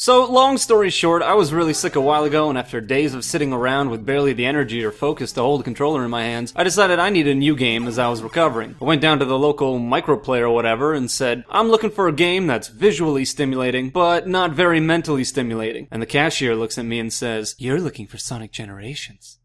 So, long story short, I was really sick a while ago, and after days of sitting around with barely the energy or focus to hold a controller in my hands, I decided I needed a new game as I was recovering. I went down to the local microplayer or whatever and said, I'm looking for a game that's visually stimulating, but not very mentally stimulating. And the cashier looks at me and says, You're looking for Sonic Generations.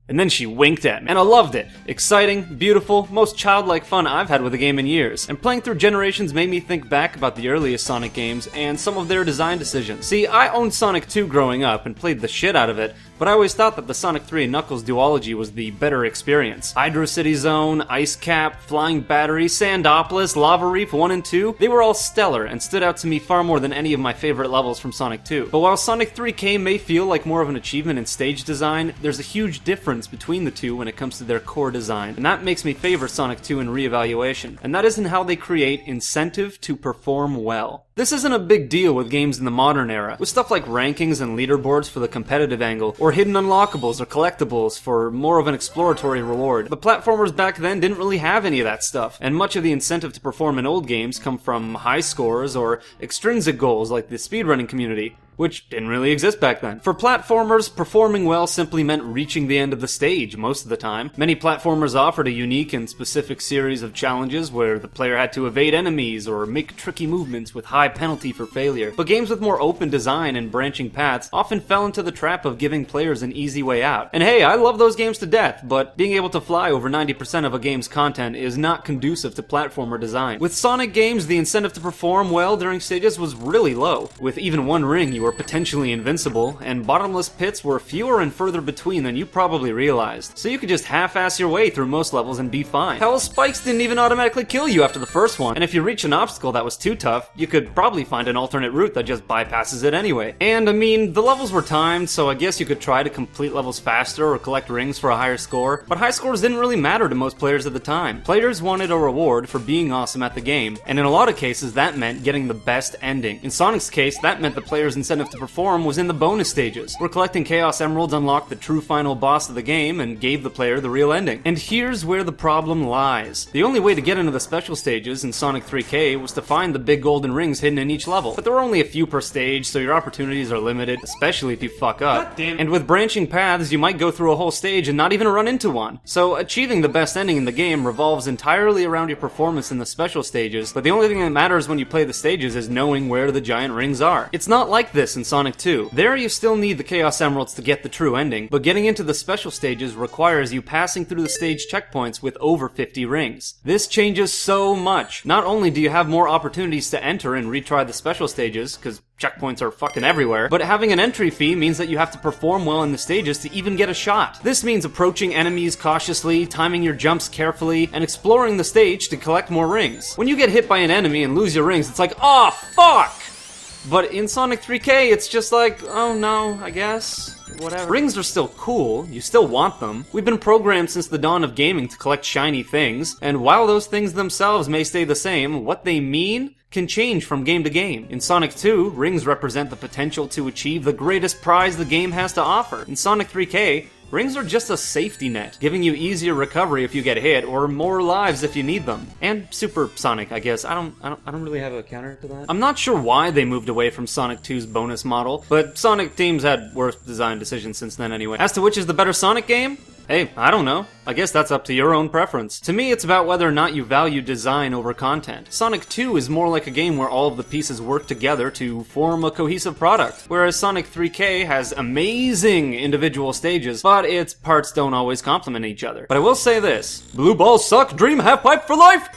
And then she winked at me, and I loved it. Exciting, beautiful, most childlike fun I've had with a game in years. And playing through Generations made me think back about the earliest Sonic games and some of their design decisions. See, I owned Sonic 2 growing up and played the shit out of it, but I always thought that the Sonic 3 and Knuckles duology was the better experience. Hydrocity Zone, Ice Cap, Flying Battery, Sandopolis, Lava Reef 1 and 2, they were all stellar and stood out to me far more than any of my favorite levels from Sonic 2. But while Sonic 3K may feel like more of an achievement in stage design, there's a huge difference between the two when it comes to their core design, and that makes me favor Sonic 2 in reevaluation, and that isn't how they create incentive to perform well. This isn't a big deal with games in the modern era, with stuff like rankings and leaderboards for the competitive angle, or hidden unlockables or collectibles for more of an exploratory reward. The platformers back then didn't really have any of that stuff, and much of the incentive to perform in old games come from high scores or extrinsic goals like the speedrunning community, which didn't really exist back then. For platformers, performing well simply meant reaching the end of the stage most of the time. Many platformers offered a unique and specific series of challenges where the player had to evade enemies or make tricky movements with high penalty for failure. But games with more open design and branching paths often fell into the trap of giving players an easy way out. And hey, I love those games to death, but being able to fly over 90% of a game's content is not conducive to platformer design. With Sonic games, the incentive to perform well during stages was really low. With even one ring, you were potentially invincible, and bottomless pits were fewer and further between than you probably realized. So you could just half-ass your way through most levels and be fine. Hell, spikes didn't even automatically kill you after the first one, and if you reach an obstacle that was too tough, you could probably find an alternate route that just bypasses it anyway. And I mean, the levels were timed, so I guess you could try to complete levels faster or collect rings for a higher score, but high scores didn't really matter to most players at the time. Players wanted a reward for being awesome at the game, and in a lot of cases that meant getting the best ending. In Sonic's case, that meant the player's incentive to perform was in the bonus stages, where collecting Chaos Emeralds unlocked the true final boss of the game and gave the player the real ending. And here's where the problem lies. The only way to get into the special stages in Sonic 3K was to find the big golden rings hidden in each level, but there were only a few per stage, so your opportunities are limited, especially if you fuck up. And with branching paths, you might go through a whole stage and not even run into one. So achieving the best ending in the game revolves entirely around your performance in the special stages, but the only thing that matters when you play the stages is knowing where the giant rings are. It's not like this in Sonic 2. There you still need the Chaos Emeralds to get the true ending, but getting into the special stages requires you passing through the stage checkpoints with over 50 rings. This changes so much. Not only do you have more opportunities to enter and retry the special stages, because checkpoints are fucking everywhere, but having an entry fee means that you have to perform well in the stages to even get a shot. This means approaching enemies cautiously, timing your jumps carefully, and exploring the stage to collect more rings. When you get hit by an enemy and lose your rings, it's like, oh fuck! But in Sonic 3K, it's just like, oh no, I guess. Whatever. Rings are still cool, you still want them. We've been programmed since the dawn of gaming to collect shiny things, and while those things themselves may stay the same, what they mean can change from game to game. In Sonic 2, rings represent the potential to achieve the greatest prize the game has to offer. In Sonic 3K, rings are just a safety net, giving you easier recovery if you get hit, or more lives if you need them. And Super Sonic, I guess. I don't really have a counter to that. I'm not sure why they moved away from Sonic 2's bonus model, but Sonic teams had worse design decisions since then anyway. As to which is the better Sonic game? Hey, I don't know. I guess that's up to your own preference. To me, it's about whether or not you value design over content. Sonic 2 is more like a game where all of the pieces work together to form a cohesive product, whereas Sonic 3K has amazing individual stages, but its parts don't always complement each other. But I will say this: blue balls suck, dream half pipe for life!